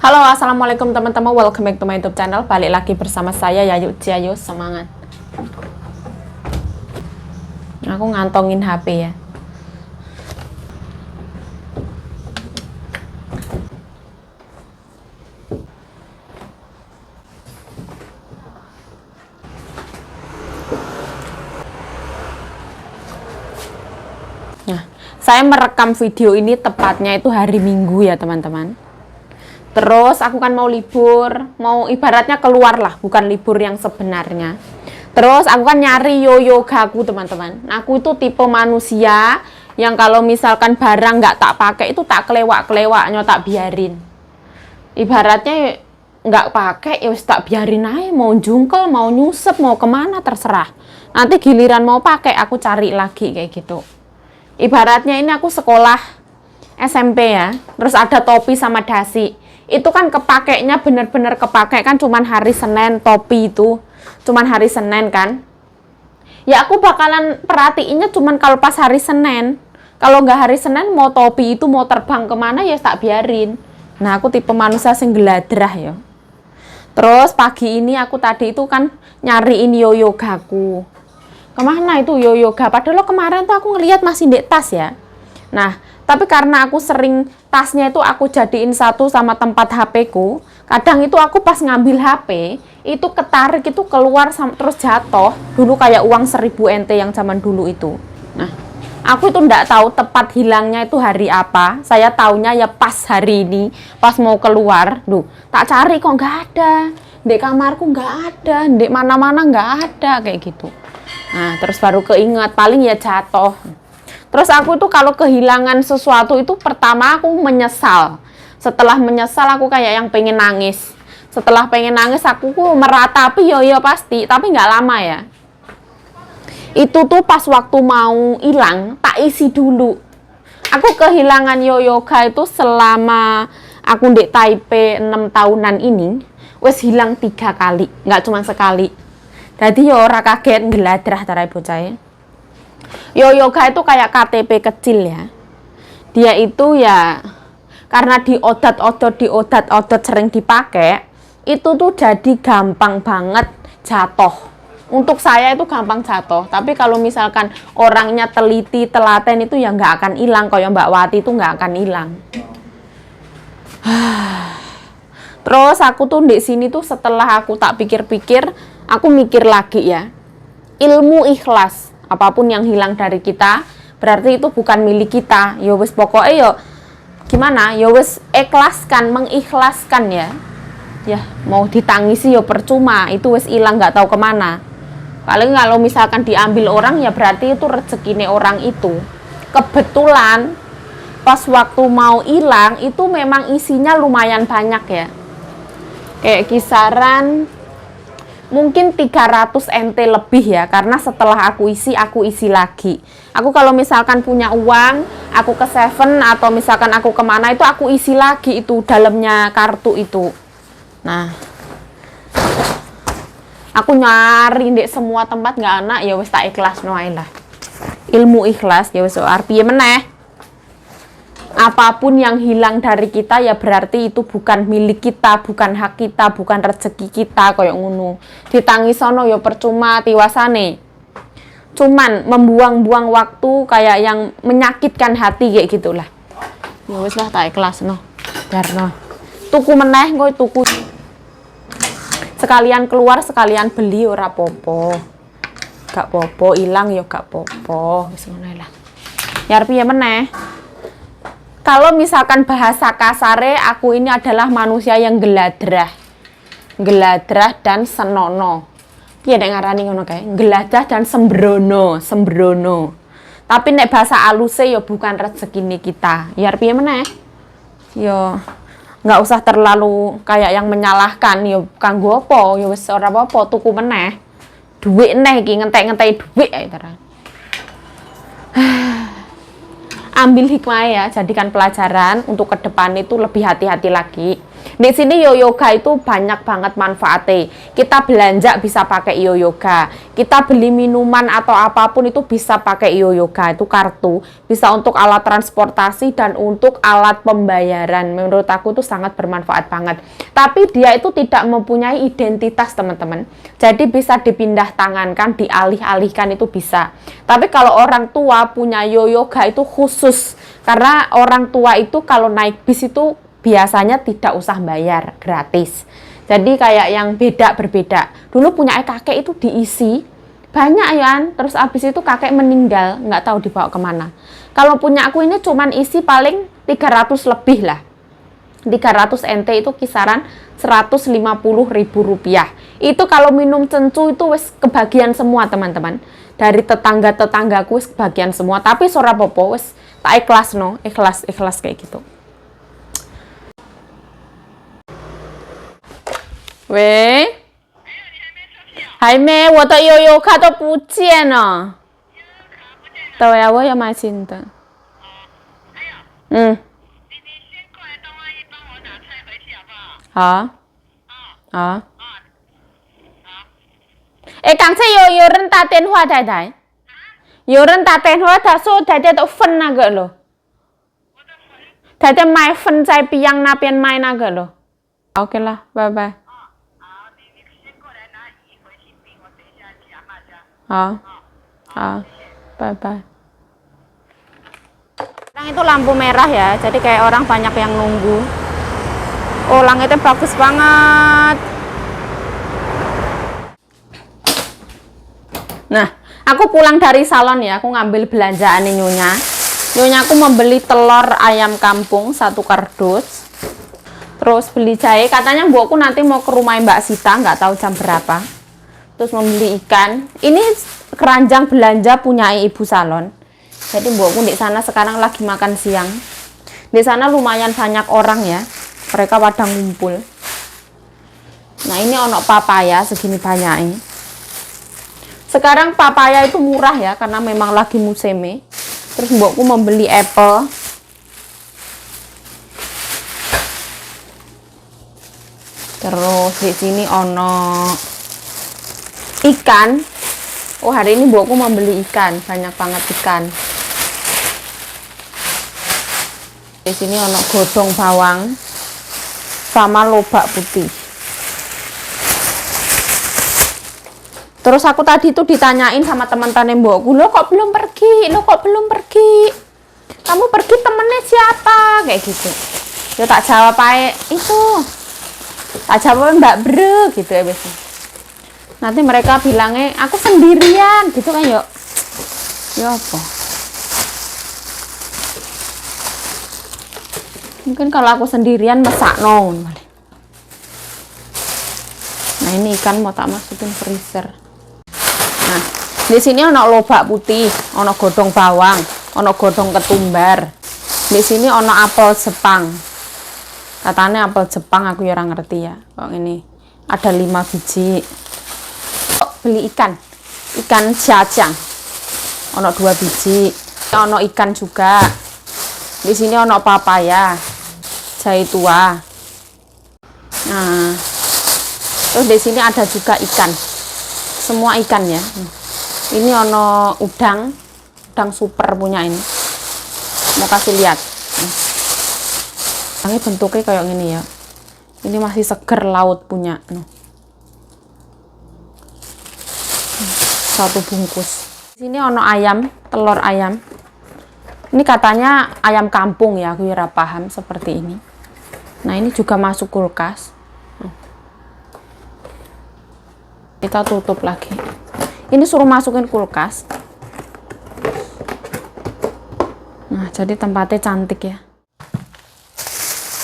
Halo, assalamualaikum teman-teman. Welcome back to my YouTube channel. Balik lagi bersama saya Yayu Ciayu. Semangat. Aku ngantongin HP ya. Nah, saya merekam video ini tepatnya itu hari Minggu ya teman-teman. Terus aku kan mau libur, mau ibaratnya keluar lah, bukan libur yang sebenarnya. Terus aku kan nyari yoyogaku teman-teman. Aku itu tipe manusia yang kalau misalkan barang nggak tak pakai itu tak kelewak-kelewaknya tak biarin. Ibaratnya nggak pakai ya wis tak biarin aja, mau jungkel, mau nyusep, mau kemana terserah. Nanti giliran mau pakai aku cari lagi kayak gitu. Ibaratnya ini aku sekolah SMP ya, terus ada topi sama dasi. Itu kan kepakainya bener-bener kepakai kan cuman hari Senin, topi itu cuman hari Senin kan. Ya aku bakalan perhatiinnya cuman kalau pas hari Senin. Kalau nggak hari Senin mau topi itu mau terbang kemana ya tak biarin. Nah aku tipe manusia sing geladrah ya. Terus pagi ini aku tadi itu kan nyariin yoyogaku. Kemana itu yoyoga? Padahal kemarin tuh aku ngeliat masih di tas ya. Nah, tapi karena aku sering tasnya itu aku jadiin satu sama tempat HP ku, kadang itu aku pas ngambil HP, itu ketarik itu keluar terus jatuh. Dulu kayak uang 1000 NT yang zaman dulu itu. Nah, aku itu ndak tahu tepat hilangnya itu hari apa. Saya taunya ya pas hari ini, pas mau keluar. Duh, tak cari kok nggak ada. Di kamarku nggak ada, di mana-mana nggak ada kayak gitu. Nah, terus baru keinget, paling ya jatuh. Terus aku itu kalau kehilangan sesuatu itu pertama aku menyesal. Setelah menyesal aku kayak yang pengen nangis. Setelah pengen nangis aku meratapi yo pasti, tapi nggak lama ya. Itu tuh pas waktu mau hilang, tak isi dulu. Aku kehilangan yoyoga itu selama aku di Taipei 6 tahunan ini, wes hilang 3 kali, nggak cuma sekali. Jadi yo ora kaget ngeladrah tarai bocah. Yoyoga itu kayak KTP kecil ya. Dia itu ya karena diodat-odot sering dipakai, itu tuh jadi gampang banget jatuh. Untuk saya itu gampang jatuh. Tapi kalau misalkan orangnya teliti, telaten itu ya nggak akan hilang. Kayak Mbak Wati itu nggak akan hilang. Terus aku tuh di sini tuh setelah aku tak pikir-pikir, aku mikir lagi ya. Ilmu ikhlas. Apapun yang hilang dari kita, berarti itu bukan milik kita. Ya wis pokoknya yo gimana? Ya wis ikhlaskan, mengikhlaskan ya. Ya, mau ditangisi yo percuma, itu wis hilang nggak tahu kemana. Paling kalau misalkan diambil orang ya berarti itu rezekine orang itu. Kebetulan pas waktu mau hilang itu memang isinya lumayan banyak ya. Kayak kisaran mungkin 300 NT lebih ya, karena setelah aku isi lagi. Aku kalau misalkan punya uang, aku ke Seven atau misalkan aku kemana itu aku isi lagi itu dalamnya kartu itu. Nah, aku nyari di semua tempat nggak enak ya wis tak ikhlas no lah. Ilmu ikhlas ya wis artinya meneh. Apapun yang hilang dari kita ya berarti itu bukan milik kita, bukan hak kita, bukan rezeki kita kayak ngono. Ditangisono ya percuma tiwasane. Cuman membuang-buang waktu kayak yang menyakitkan hati kayak gitulah. Ya wis lah tak ikhlas no. Darno. Tuku meneh nggo tuku. Sekalian keluar sekalian beli ora popo. Gak popo, ilang ya gak popo. Wis ngono lah. Ya arep ya meneh. Kalau misalkan bahasa kasare, aku ini adalah manusia yang geladrah dan senono. Iya nek ngarani ngono kae, geladrah dan sembrono. Tapi nek bahasa aluse ya bukan rezekine kita. Ya piye meneh? Ya nggak usah terlalu kayak yang menyalahkan. Ya kanggo apa? Ya wis ora apa-apa, tuku meneh. Duit neh iki ngentek-ngenteki duit ae terang. Ambil hikmah ya, jadikan pelajaran untuk ke depan itu lebih hati-hati lagi. Di sini Yoyoga itu banyak banget manfaatnya. Kita belanja bisa pakai Yoyoga. Kita beli minuman atau apapun itu bisa pakai Yoyoga. Itu kartu. Bisa untuk alat transportasi dan untuk alat pembayaran. Menurut aku itu sangat bermanfaat banget. Tapi dia itu tidak mempunyai identitas, teman-teman. Jadi bisa dipindah tangankan, dialih-alihkan itu bisa. Tapi kalau orang tua punya Yoyoga itu khusus. Karena orang tua itu kalau naik bis itu biasanya tidak usah bayar, gratis. Jadi kayak yang berbeda. Dulu punya kakek itu diisi banyak ya, terus abis itu kakek meninggal, nggak tahu dibawa kemana. Kalau punya aku ini cuman isi paling 300 lebih lah. 300 NT itu kisaran 150.000 rupiah. Itu kalau minum cencu itu wis kebagian semua, teman-teman. Dari tetangga-tetanggaku wis kebagian semua. Tapi sora popo wis tak ikhlas no, ikhlas kayak gitu.喂，还没，我的悠悠卡都不见了。对呀，我要买新的。嗯。好。好。哎，刚才有人打电话，太太。有人打电话，他说太太都分那个了。太太买分在碧阳那边买那个了。OK 了，拜拜。好，好，bye bye. Sekarang itu lampu merah ya, jadi kayak orang banyak yang nunggu. Oh, langitnya bagus banget. Nah, aku pulang dari salon ya, aku ngambil belanjaan Nyonya. Nyonya aku membeli telur ayam kampung 1 kardus. Terus beli jahe, katanya mbokku nanti mau ke rumah Mbak Sita, nggak tahu jam berapa. Terus membeli ikan. Ini keranjang belanja punya ibu salon. Jadi mbokku di sana sekarang lagi makan siang. Di sana lumayan banyak orang ya. Mereka pada ngumpul. Nah, ini ono papaya segini banyaknya. Sekarang papaya itu murah ya karena memang lagi musimnya. Terus mbokku membeli apple. Terus di sini ono ikan. Oh, hari ini mbokku membeli ikan, banyak banget ikan. Di sini ono godong bawang sama lobak putih. Terus aku tadi tuh ditanyain sama teman-teman mbokku, lo kok belum pergi? Lo kok belum pergi? Kamu pergi temennya siapa? Kayak gitu. Ya tak jawab aja itu. Tak jawab Mbak Bre gitu ya biasanya. Nanti mereka bilangnya aku sendirian gitu kan, yuk. Ya apa? Mungkin kalau aku sendirian masak non. Nah, ini ikan mau tak masukin freezer. Nah, di sini ono lobak putih, ono godong bawang, ono godong ketumbar. Di sini ono apel Jepang. Katanya apel Jepang, aku ya orang ngerti ya. Kok ini ada 5 biji. Beli ikan jajang ono 2 biji, ono ikan juga. Di sini ono papaya, jahe tua. Nah, terus di sini ada juga ikan, semua ikan ya. Ini ono udang super punya ini. Mau kasih lihat. Ini bentuknya kayak gini ya. Ini masih seger laut punya. 1 bungkus. Sini ono ayam, telur ayam. Ini katanya ayam kampung ya, aku ya paham seperti ini. Nah, ini juga masuk kulkas. Kita tutup lagi. Ini suruh masukin kulkas. Nah, jadi tempatnya cantik ya.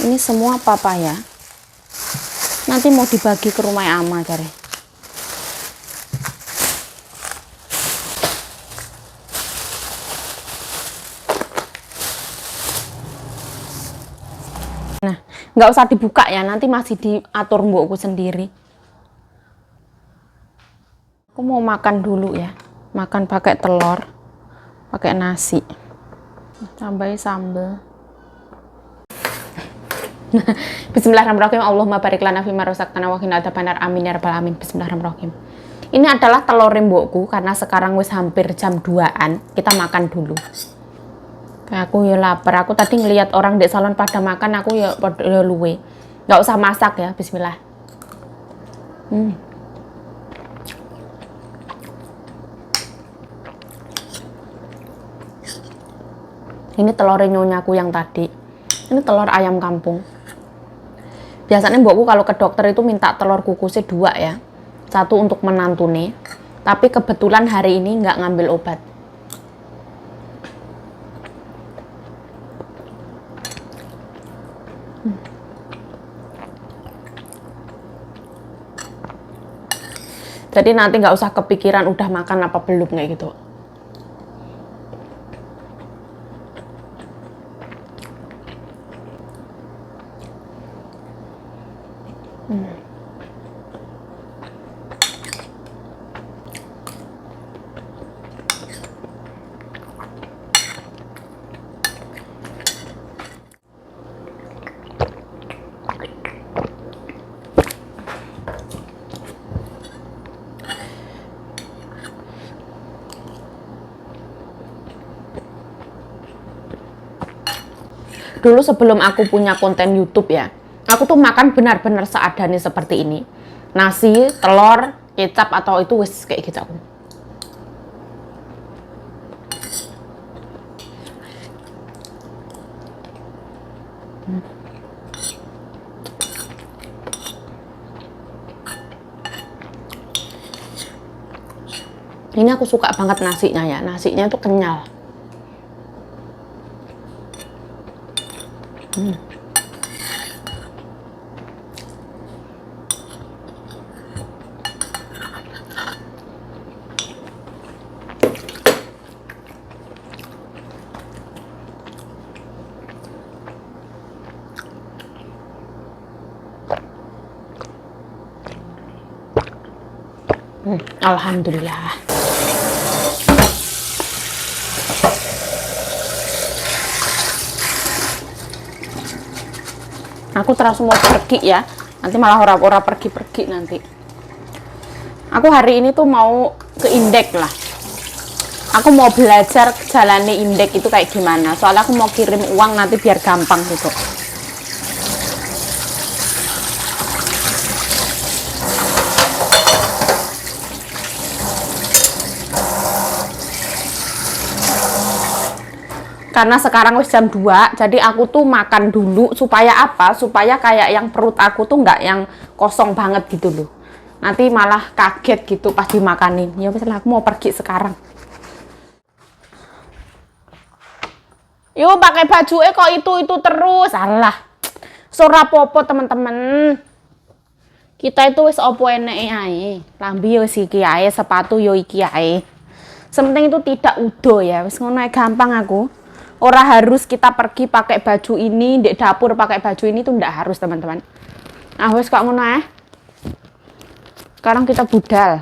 Ini semua papaya. Nanti mau dibagi ke rumah Ama cari. Nah, nggak usah dibuka ya, nanti masih diatur mbokku sendiri. Aku mau makan dulu ya, makan pakai telur, pakai nasi, tambahin sambal. Bismillahirrahmanirrahim. Allahumma barik lana fima razaqtana wa qina adzabannar. Amin ya rabbal alamin. Bismillahirrahmanirrahim. Ini adalah telur mbokku karena sekarang wis hampir jam 2-an. Kita makan dulu. Kayak aku ya lapar. Aku tadi ngelihat orang di salon pada makan, aku ya luwe. Nggak usah masak ya. Bismillah. Ini telur nyonyaku yang tadi. Ini telur ayam kampung. Biasanya mbokku kalau ke dokter itu minta telur kukusnya 2 ya. 1 untuk menantune. Tapi kebetulan hari ini nggak ngambil obat. Jadi nanti nggak usah kepikiran udah makan apa belum kayak gitu. Dulu sebelum aku punya konten YouTube ya, aku tuh makan benar-benar seadanya seperti ini. Nasi, telur, kecap atau itu wis kayak gitu aku. Ini aku suka banget nasinya ya. Nasinya tuh kenyal. Alhamdulillah. Aku terus mau pergi ya. Nanti malah ora-ora pergi-pergi nanti. Aku hari ini tuh mau ke Indek lah. Aku mau belajar jalannya Indek itu kayak gimana. Soalnya aku mau kirim uang nanti biar gampang gitu. Karena sekarang wis jam 2, jadi aku tuh makan dulu supaya apa? Supaya kayak yang perut aku tuh nggak yang kosong banget gitu loh. Nanti malah kaget gitu pas dimakanin. Ya wis lah, aku mau pergi sekarang. Yuk pakai baju kok itu terus. Alah. Ora popo teman-teman. Kita itu wis opo eneke ae. Lambi yo iki ae, sepatu yo iki ae. Sementing itu tidak udo ya. Wis ngono ae gampang aku. Ora harus kita pergi pakai baju ini, di dapur pakai baju ini tuh ndak harus teman-teman. Nah wes kok ngono ya. Sekarang kita budal.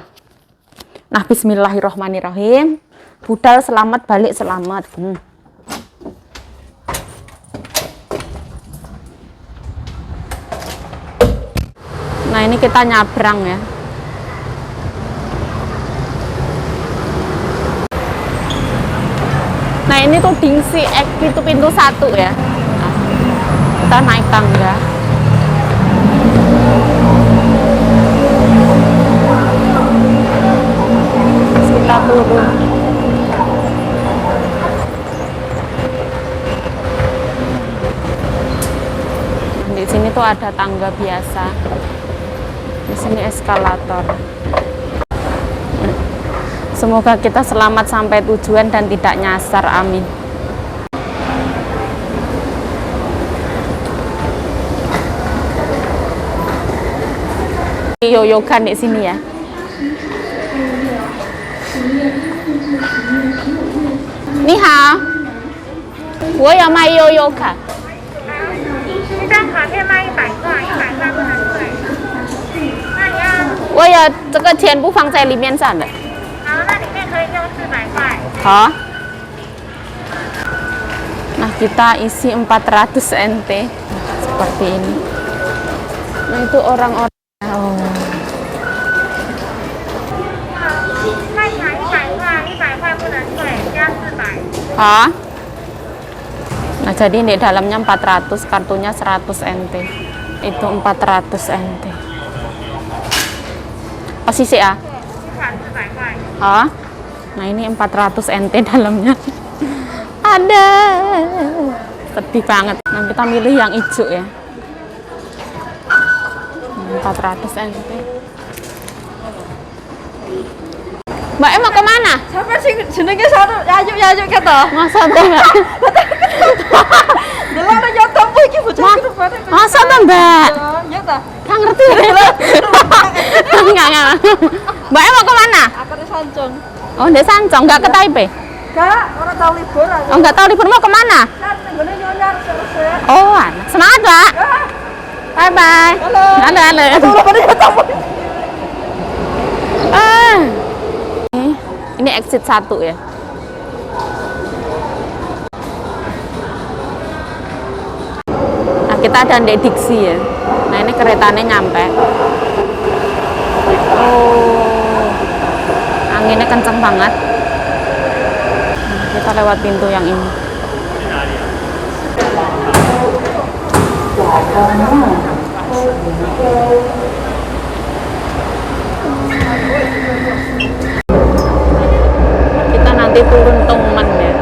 Nah bismillahirrohmanirrohim. Budal selamat balik selamat. Nah ini kita nyabrang ya. Nah ini tuh Dingsi itu pintu 1 ya. Nah, kita naik tangga. Terus kita turun. Di sini tuh ada tangga biasa. Di sini eskalator. Semoga kita selamat sampai tujuan dan tidak nyasar, amin. Yoyogan di sini ya. Ni hao, 我要卖悠悠卡。一张卡片卖100块，100块不能退。那你要？我要这个钱不放在里面算的。好，那里面可以用400块。好。Nah kita isi 400 NT. seperti ini. Nah, itu orang-orang. Oh. 卖茶100块，100块不能退，加400。 Hah? Nah, jadi di dalamnya 400, kartunya 100 NT. Itu 400 NT. Posisi ya? 一盘400块。 Hah? Nah, ini 400 NT dalamnya. Ada. Sedih banget. Nah, kita milih yang hijau ya. 400 NT. Mbak mau kemana? Siapa sih jenenge satu yayuk kata. Masa tuh Mbak? Delok ada nyata apa iki bocah iki rupane. Masa tuh Mbak? Ya ta. Nggak ngerti. Enggak. Mbak mau kemana? Aku di Sancong. Oh, di Sancong, nggak ke Taipei? Gak, ora tau libur aku. Oh, nggak tahu libur mau kemana? Kan nggone nyonyar terus. Oh, semangat Mbak. Bye bye. Halo. Halo. Ora pada nyata apa. Ah. Ini exit 1 ya. Nah, kita ada di Diksi ya. Nah, ini keretanya nyampe. Oh. Anginnya kenceng banget. Nah, kita lewat pintu yang ini. Kita nanti turun Tongman ya.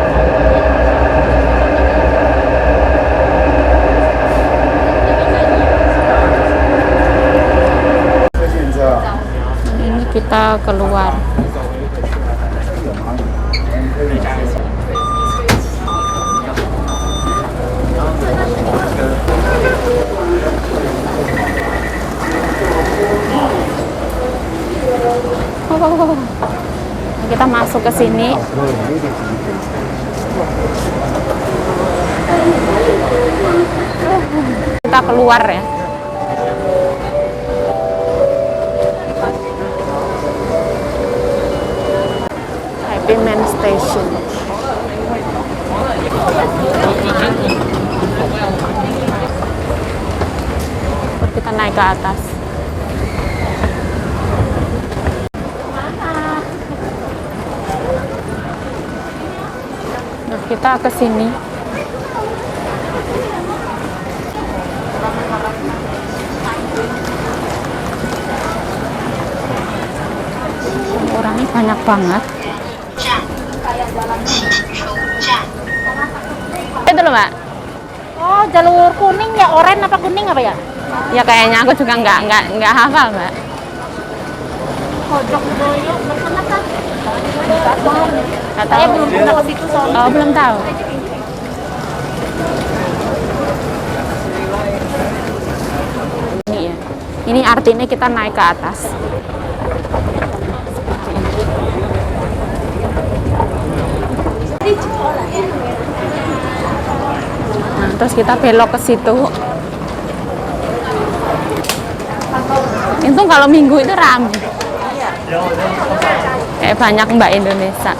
Ini kita keluar. Kita masuk ke sini. Kita keluar ya. Taipei Main Station. Kita naik ke atas. Nah, kita ke sini. Orangnya banyak banget. Itu loh Mbak. Oh, jalur kuning ya, oranye apa kuning apa ya? Ya kayaknya aku juga nggak hafal Mbak. Pojok Doyo, pernah kan? Nggak Saya tahu. belum pernah ke situ soalnya. Oh, belum tahu. Ini ya. Ini artinya kita naik ke atas. Seperti ini. Nah, terus kita belok ke situ. Itu kalau minggu itu ramai. Kayak banyak Mbak Indonesia.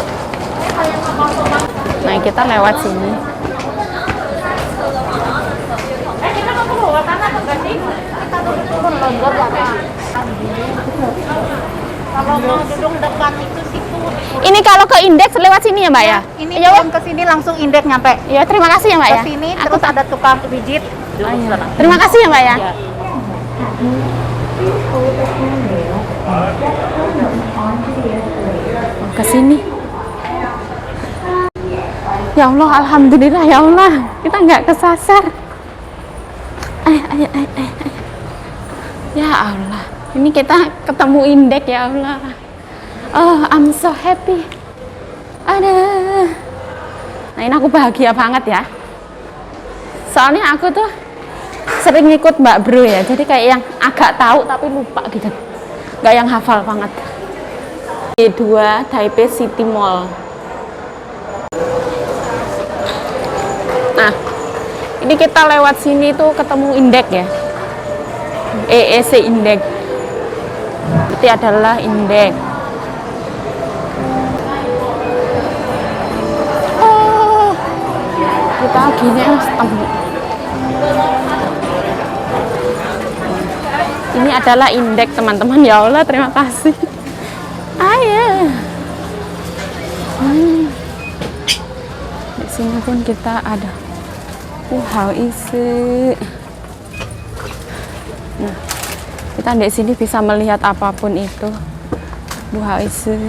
Nah, kita lewat sini. Kita mau keluar sana atau enggak sih? Kita turun longgar apa? Kalau mau duduk dekat itu situ. Ini kalau ke indeks lewat sini ya Mbak ya? Ini Ya, turun ke sini langsung indeks nyampe. ya terima kasih ya Mbak Ke ya. sini Aku terus ada tukang pijit. Oh, iya. Terima kasih ya Mbak ya. Ya. Ke sini. Ya Allah, alhamdulillah ya Allah. Kita nggak kesasar. Ayo. Ya Allah. Ini kita ketemu indeks ya Allah. Oh, I'm so happy. Aduh. Nah, ini aku bahagia banget ya. Soalnya aku tuh sering ikut Mbak Bro ya. Jadi kayak yang agak tahu tapi lupa gitu. Nggak yang hafal banget. E2 Taipei City Mall. Nah, ini kita lewat sini tuh ketemu indeks ya. EEC indeks. Berarti adalah indeks. Oh, kita gini adalah indeks teman-teman. Ya Allah, terima kasih. Ayo. Di sini pun kita ada. How is it? Nah, kita di sini bisa melihat apapun itu. How is it?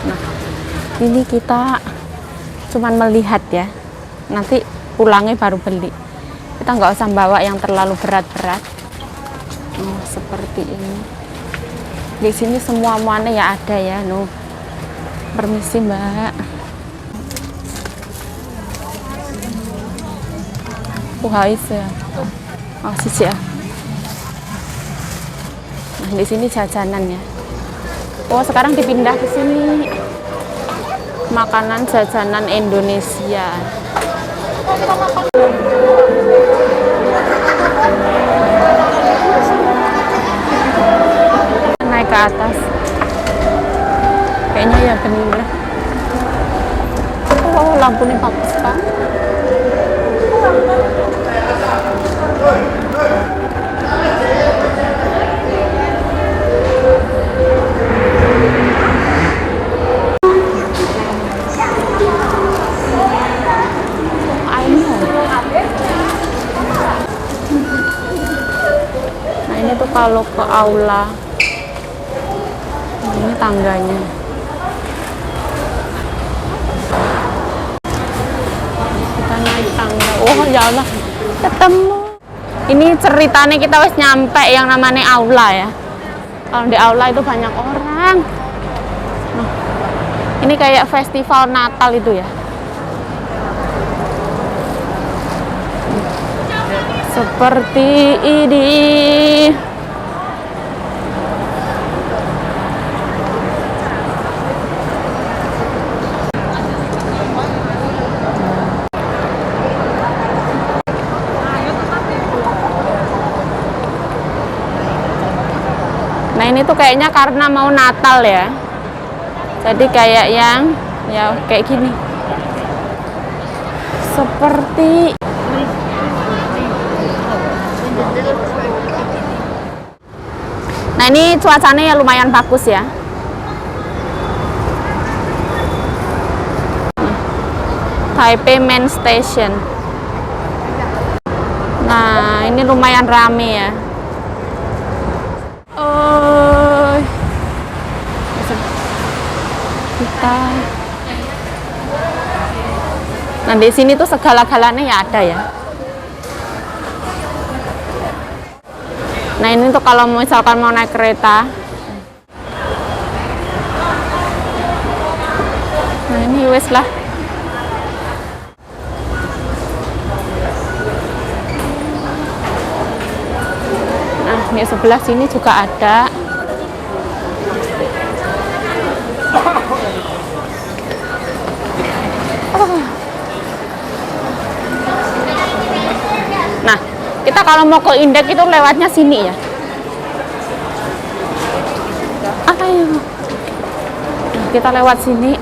Nah, ini kita cuman melihat ya. Nanti pulangnya baru beli. Kita nggak usah bawa yang terlalu berat-berat. Seperti ini. Di sini semua muanya ya ada ya. Permisi Mbak. Hais ya. Oh sisi ya. Nah di sini jajanan ya. Oh sekarang dipindah ke sini. Makanan jajanan Indonesia. Naik ke atas. Kayaknya ya bener. Oh lampunya bagus Pak. Nah ini tuh kalau ke aula, ini tangganya. Kita naik tangga. Oh ya Allah, ketemu. Ini ceritanya kita wis nyampe yang namanya aula ya. Kalau di aula itu banyak orang. Nah, ini kayak festival Natal itu ya. Seperti ini. Nah ini tuh kayaknya karena mau Natal ya. Jadi kayak yang ya kayak gini. Seperti nah ini cuacanya ya lumayan bagus ya. Taipei Main Station. Nah ini lumayan rame ya. Oh, kita. Nah di sini tuh segala-galanya ya ada ya. Nah ini tuh kalau misalkan mau naik kereta. Nah ini wes lah. Nah ini sebelah sini juga ada. Nah kita kalau mau ke indeks itu lewatnya sini ya. Ayo. Kita lewat sini.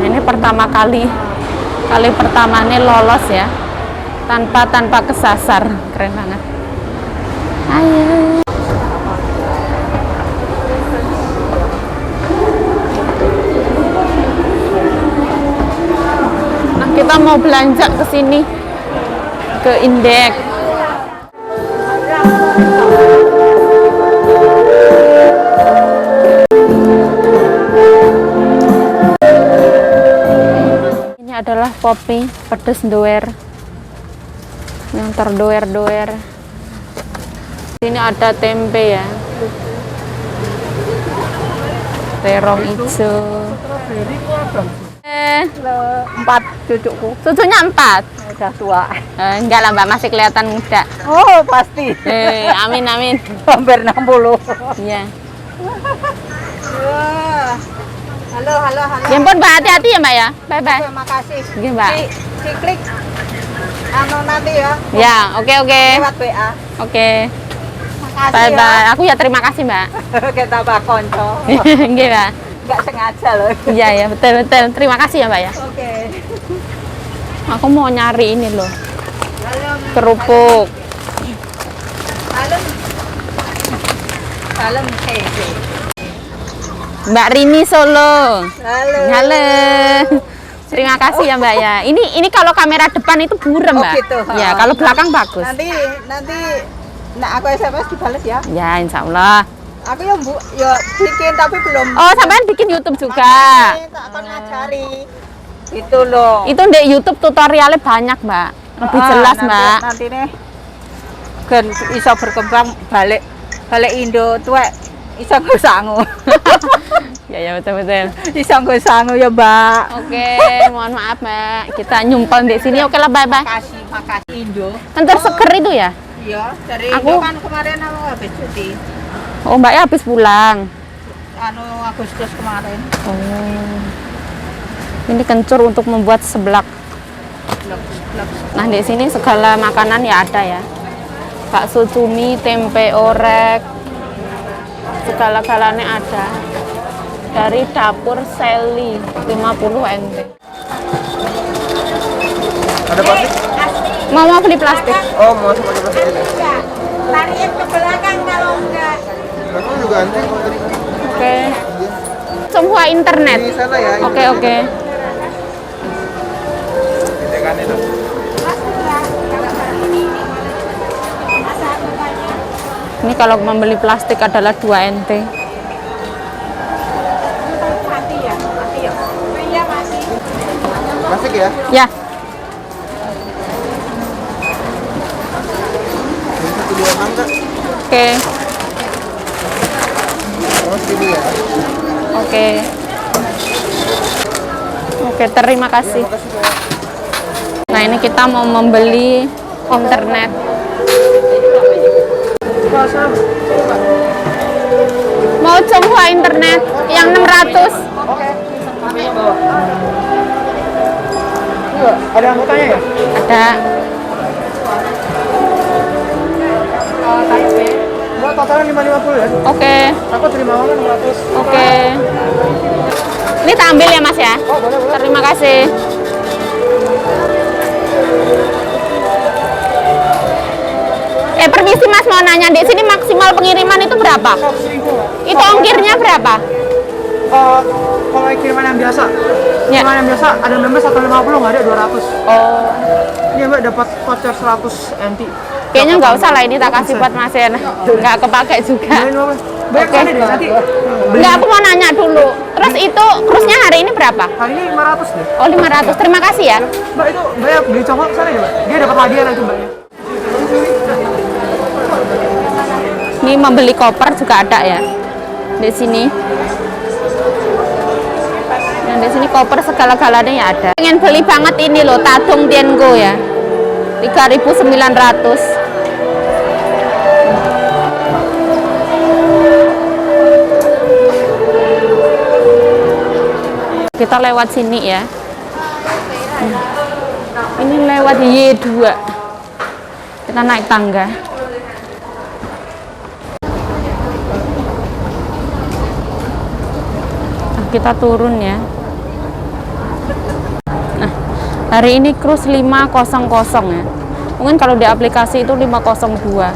Nah, ini pertama kali pertamanya lolos ya. Tanpa kesasar. Keren banget. Ayo. Nah, kita mau belanja ke sini. Ke indeks. Ini adalah kopi pedes doer. Yang terdoer-doer. Ini ada tempe ya. Terong hijau. 4 cucuku. Cucunya 4. Udah tua. Enggak lah Mbak, masih kelihatan muda. Oh, pasti. Amin amin. Hampir 60. Iya. Halo. Ya ampun Mbak, hati-hati ya Mbak ya. Bye bye. Terima kasih. Oke Mbak. Si klik nanti ya. Ya, oke. Lewat WA. Oke. makasih Bye ya. bye. Aku ya terima kasih, Mbak. Kita Pak Konco. Nggih, Mbak. Nggak sengaja loh. Iya ya, betul betul. Terima kasih ya, Mbak ya. Oke. Aku mau nyari ini loh, Salam. kerupuk. Salam. Salam Hei. Mbak Rini Solo. Halo. Halo. Terima kasih ya, Mbak ya. Ini kalau kamera depan itu buram, Oh, Mbak. gitu. Ya, kalau belakang bagus. Nanti nah aku SMS dibales ya. Ya, insya Allah. Aku yang bikin tapi belum. Oh, sampean bikin YouTube juga. Tak akan ngajari. Itu loh. Itu di YouTube tutorialnya banyak, Mbak. Lebih jelas, Mbak. Nanti nih kan iso berkembang balik Indo tuwek iso nggo sangu. Ya, betul betul. Iso nggo sangu ya, Mbak. Oke, mohon maaf, Mbak. Kita nyumpel di sini. Oke lah, bye-bye. Makasih Indo. Kan seger itu ya? Iya, dari Aku- Indo kan kemarin aku habis cuti. Oh, Mbaknya habis pulang. Anu Agustus kemarin. Oh. Ini kencur untuk membuat seblak. Blok. Nah, di sini segala makanan ya ada ya. Bakso cumi, tempe orek, segala-galanya ada. Dari dapur Sally, 50 NT. Ada plastik? Mau beli plastik? Oh, mau pakai plastik ini. Tarik ke belakang kalau enggak. Aku juga anjing mau tadi. Oke. Semua internet. Di sana ya. Oke, oke. Kan itu. Ini kalau membeli plastik adalah 2 NT. Plastik ya? Ya, Ini 126 Kak. oke. Oh, sini ya. Oke. Oke, terima kasih. Makasih Kak. Nah, ini kita mau membeli internet. Mau coba internet yang 600. Ada anggotanya ya? Ada. Mbak, totalnya 550 ya? Oke. Aku terima uang 600. Oke. Ini tak ambil ya, Mas ya? Oh, boleh, boleh. Terima kasih. Permisi Mas, mau nanya di sini maksimal pengiriman itu berapa? 100.000 Mbak. Itu ongkirnya berapa? Kalau kiriman yang biasa, Ya. kiriman yang biasa ada member 150 nggak ada 200. Oh, Ini Mbak dapat voucher 100 NT. kayaknya nggak usah lah, ini tak kasih buat Mas Yen. Nggak kepake juga. Ini Mbak. Banyak Oke. kali deh nanti. Nggak, aku mau nanya dulu. Terus itu krusnya hari ini berapa? Hari ini 500 deh. Oh, 500. Terima kasih ya. Mbak itu banyak beli coklat sana ya Mbak. Dia dapat hadiah nanti Mbaknya. Ini membeli koper juga ada ya di sini. Dan di sini koper segala-galanya ya ada. Pengen beli banget ini loh, Tadung Tiango ya. 3.900. Kita lewat sini ya. Ini lewat Y2. Kita naik tangga. Kita turun ya. Nah, hari ini cruise 500 ya. Mungkin kalau di aplikasi itu 502.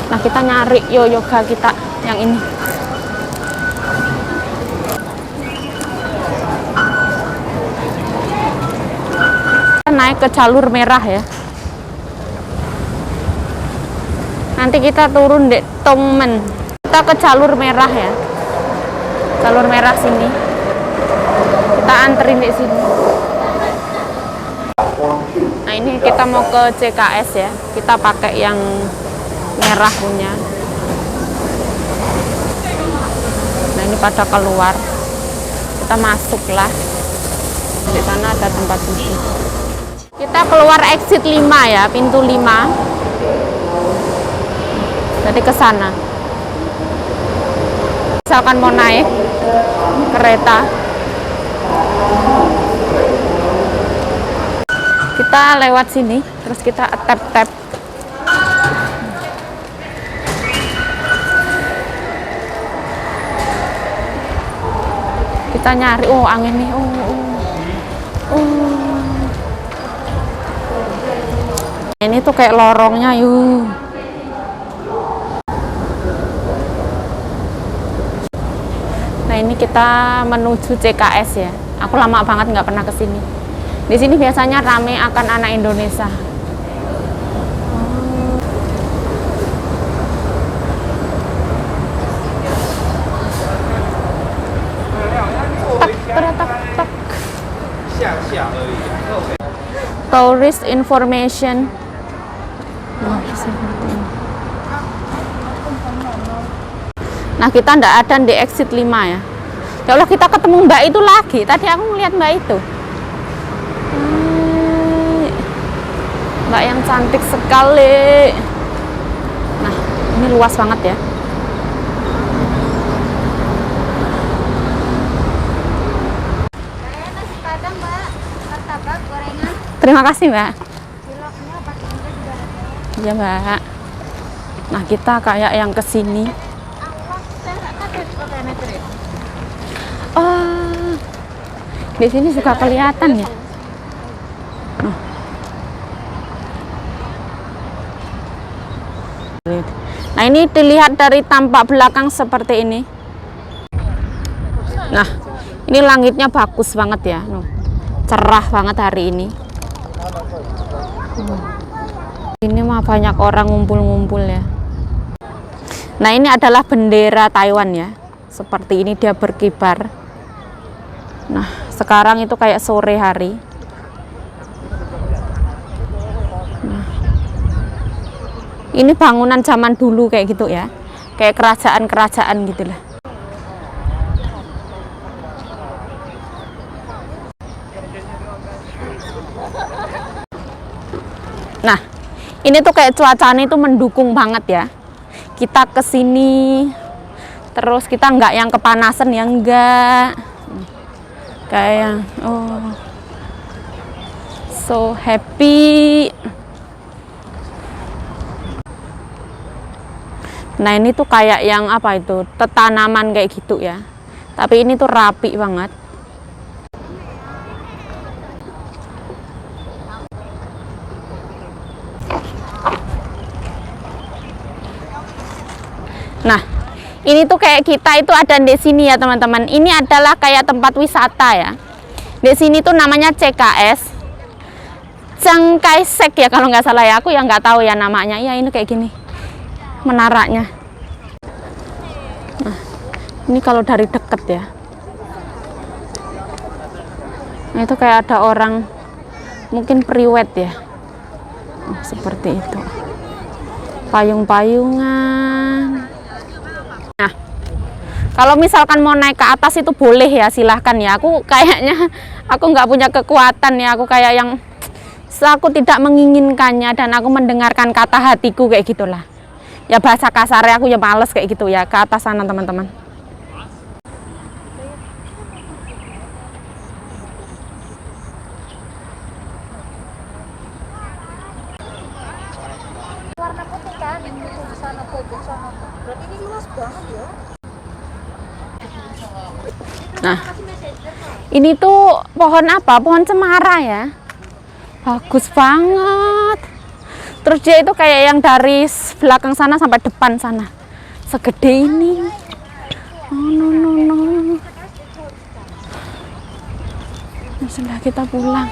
Nah, kita nyari yoga kita yang ini. Kita naik ke jalur merah ya. Nanti kita turun di Tongmen. Kita ke jalur merah ya. Jalur merah sini. Kita anterin di sini. Nah, ini kita mau ke CKS ya. Kita pakai yang merah punya. Nah, ini pada keluar. Kita masuklah. Di sana ada tempat duduk. Kita keluar exit 5 ya, pintu 5. Jadi ke sana. Misalkan mau naik kereta. Kita lewat sini, terus kita tap-tap. Kita nyari, oh angin nih, Ini tuh kayak lorongnya, yuk. Nah ini kita menuju CKS ya. Aku lama banget nggak pernah kesini. Di sini biasanya rame akan anak Indonesia. Tak. Tourist information. Nah kita ndak ada di exit 5 ya. Ya Allah, kita ketemu mbak itu lagi. Tadi aku ngeliat mbak itu. Mbak yang cantik sekali. Nah ini luas banget ya. Nasi padang, Mbak. Martabak, gorengan. Terima kasih mbak. Ciloknya pakai Indah juga ada. Ya mbak. Nah kita kayak yang kesini. Oh, di sini suka kelihatan ya. Nah ini dilihat dari tampak belakang seperti ini. Nah ini langitnya bagus banget ya, cerah banget hari ini. Ini mah banyak orang ngumpul-ngumpul ya. Nah ini adalah bendera Taiwan ya. Seperti ini dia berkibar. Nah sekarang itu kayak sore hari. Nah, ini bangunan zaman dulu kayak gitu ya. Kayak kerajaan-kerajaan gitulah. Nah ini tuh kayak cuacanya itu mendukung banget ya. Kita kesini terus kita nggak yang kepanasan ya, enggak kayak oh so happy. Nah ini tuh kayak yang apa itu, tanaman kayak gitu ya, tapi ini tuh rapi banget. Nah ini tuh kayak kita itu ada di sini ya teman-teman. Ini adalah kayak tempat wisata ya. Di sini tuh namanya CKS, Chiang Kai-shek ya kalau nggak salah ya. Aku yang nggak tahu ya namanya. Ya ini kayak gini menaranya. Nah ini kalau dari deket ya. Nah itu kayak ada orang mungkin priwet ya. Seperti itu. Payung-payungan. Nah, kalau misalkan mau naik ke atas itu boleh ya, silahkan ya. Aku kayaknya aku nggak punya kekuatan ya. Aku kayak yang aku tidak menginginkannya dan aku mendengarkan kata hatiku kayak gitulah. Ya bahasa kasarnya aku ya males kayak gitu ya ke atas sana teman-teman. Warna putih kan? Di sana pojok sana. Berarti ini luas banget ya. Nah, ini tuh pohon apa? Pohon cemara ya. Bagus banget. Terus dia itu kayak yang dari belakang sana sampai depan sana. Segede ini. Oh no. Sudah kita pulang.